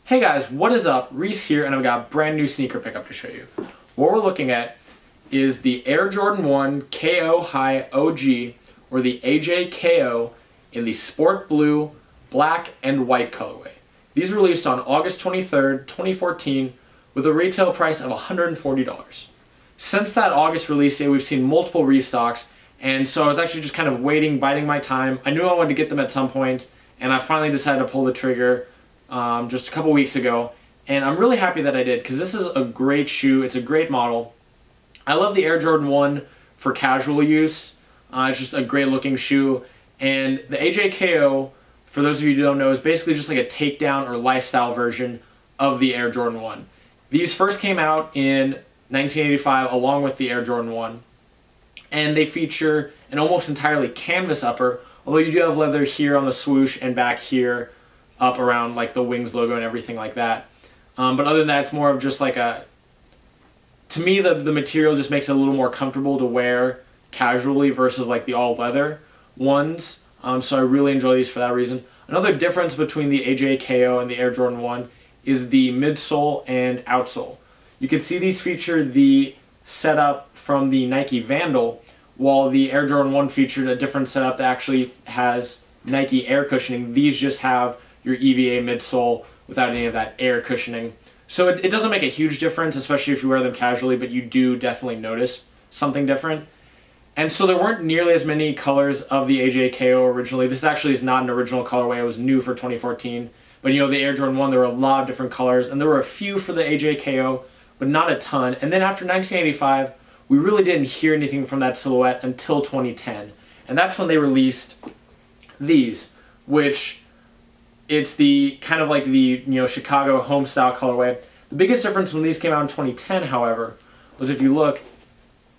Hey guys, what is up? Reese here, and I've got a brand new sneaker pickup to show you. What we're looking at is the Air Jordan 1 KO High OG, or the AJKO, in the sport blue, black, and white colorway. These were released on August 23rd, 2014, with a retail price of $140. Since that August release date, we've seen multiple restocks, and so I was actually just kind of waiting, biding my time. I knew I wanted to get them at some point, and I finally decided to pull the trigger just a couple weeks ago, and I'm really happy that I did because this is a great shoe. It's a great model. I love the Air Jordan 1 for casual use. It's just a great looking shoe, and the AJKO, for those of you who don't know, is basically just like a takedown or lifestyle version of the Air Jordan 1. These first came out in 1985 along with the Air Jordan 1, and they feature an almost entirely canvas upper, although you do have leather here on the swoosh and back here up around like the Wings logo and everything like that. But other than that, it's more of just like a, to me the material just makes it a little more comfortable to wear casually versus like the all leather ones. So I really enjoy these for that reason. Another difference between the AJKO and the Air Jordan 1 is the midsole and outsole. You can see these feature the setup from the Nike Vandal, while the Air Jordan 1 featured a different setup that actually has Nike air cushioning. These just have your EVA midsole without any of that air cushioning. So it doesn't make a huge difference, especially if you wear them casually, but you do definitely notice something different. And so there weren't nearly as many colors of the AJKO originally. This actually is not an original colorway. It was new for 2014. But you know, the Air Jordan 1, there were a lot of different colors, and there were a few for the AJKO, but not a ton. And then after 1985, we really didn't hear anything from that silhouette until 2010. And that's when they released these, which it's the kind of like the Chicago home style colorway. The biggest difference when these came out in 2010, however, was if you look,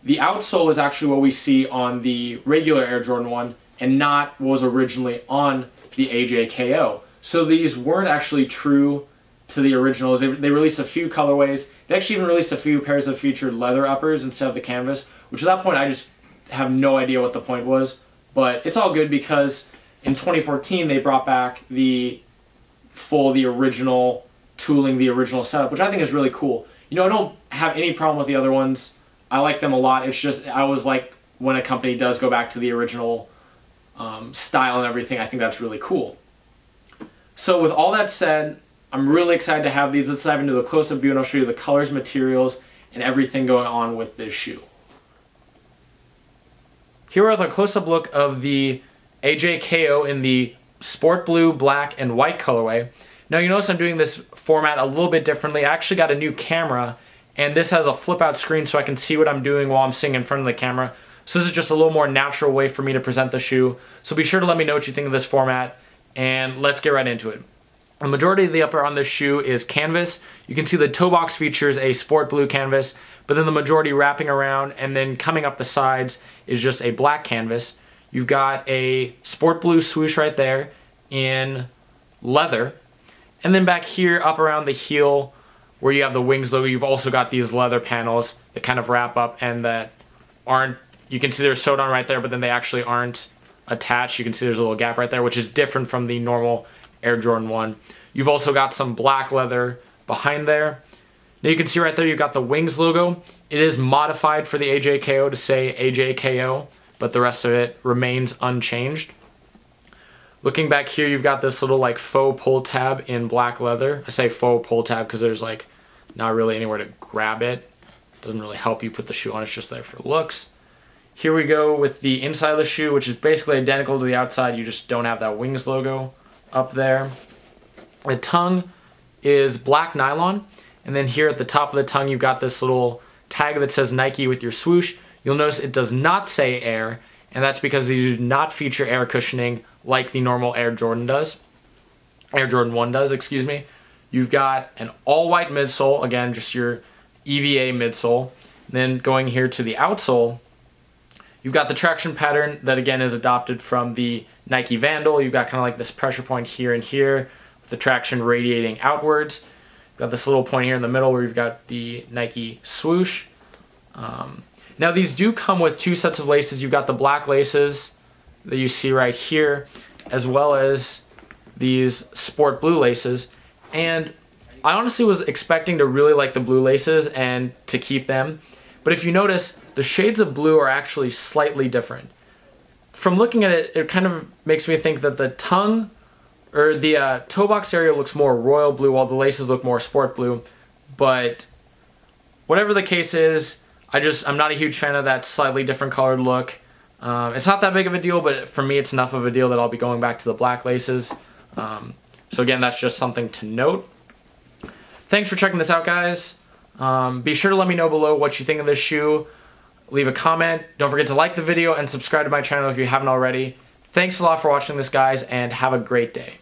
the outsole is actually what we see on the regular Air Jordan 1 and not what was originally on the AJKO. So these weren't actually true to the originals. They released a few colorways. They actually even released a few pairs that featured leather uppers instead of the canvas, which at that point I just have no idea what the point was. But it's all good because in 2014 they brought back the original tooling, the original setup, which I think is really cool. You know, I don't have any problem with the other ones. I like them a lot. It's just, I always like when a company does go back to the original style and everything. I think that's really cool. So with all that said, I'm really excited to have these. Let's dive into the close-up view and I'll show you the colors, materials, and everything going on with this shoe. Here are the close-up look of the AJKO in the sport blue, black, and white colorway. Now you notice I'm doing this format a little bit differently. I actually got a new camera, and this has a flip-out screen so I can see what I'm doing while I'm sitting in front of the camera. So this is just a little more natural way for me to present the shoe. So be sure to let me know what you think of this format, and let's get right into it. The majority of the upper on this shoe is canvas. You can see the toe box features a sport blue canvas, but then the majority wrapping around and then coming up the sides is just a black canvas. You've got a sport blue swoosh right there in leather. And then back here up around the heel where you have the Wings logo, you've also got these leather panels that kind of wrap up and that aren't, you can see they're sewed on right there, but then they actually aren't attached. You can see there's a little gap right there, which is different from the normal Air Jordan 1. You've also got some black leather behind there. Now you can see right there you've got the Wings logo. It is modified for the AJKO to say AJKO, but the rest of it remains unchanged. Looking back here, you've got this little like faux pull tab in black leather. I say faux pull tab because there's like not really anywhere to grab it. Doesn't really help you put the shoe on, it's just there for looks. Here we go with the inside of the shoe, which is basically identical to the outside. You just don't have that Wings logo up there. The tongue is black nylon, and then here at the top of the tongue you've got this little tag that says Nike with your swoosh. You'll notice it does not say Air, and that's because these do not feature air cushioning like the normal Air Jordan does. Air Jordan 1 does, excuse me. You've got an all-white midsole, again just your EVA midsole. Then going here to the outsole, you've got the traction pattern that again is adopted from the Nike Vandal. You've got kind of like this pressure point here and here with the traction radiating outwards. You've got this little point here in the middle where you've got the Nike swoosh. Now these do come with two sets of laces. You've got the black laces that you see right here, as well as these sport blue laces. And I honestly was expecting to really like the blue laces and to keep them, but if you notice, the shades of blue are actually slightly different. From looking at it, it kind of makes me think that the tongue, or the toe box area looks more royal blue while the laces look more sport blue, but whatever the case is, I'm not a huge fan of that slightly different colored look. It's not that big of a deal, but for me it's enough of a deal that I'll be going back to the black laces. So again, that's just something to note. Thanks for checking this out, guys. Be sure to let me know below what you think of this shoe. Leave a comment. Don't forget to like the video and subscribe to my channel if you haven't already. Thanks a lot for watching this, guys, and have a great day.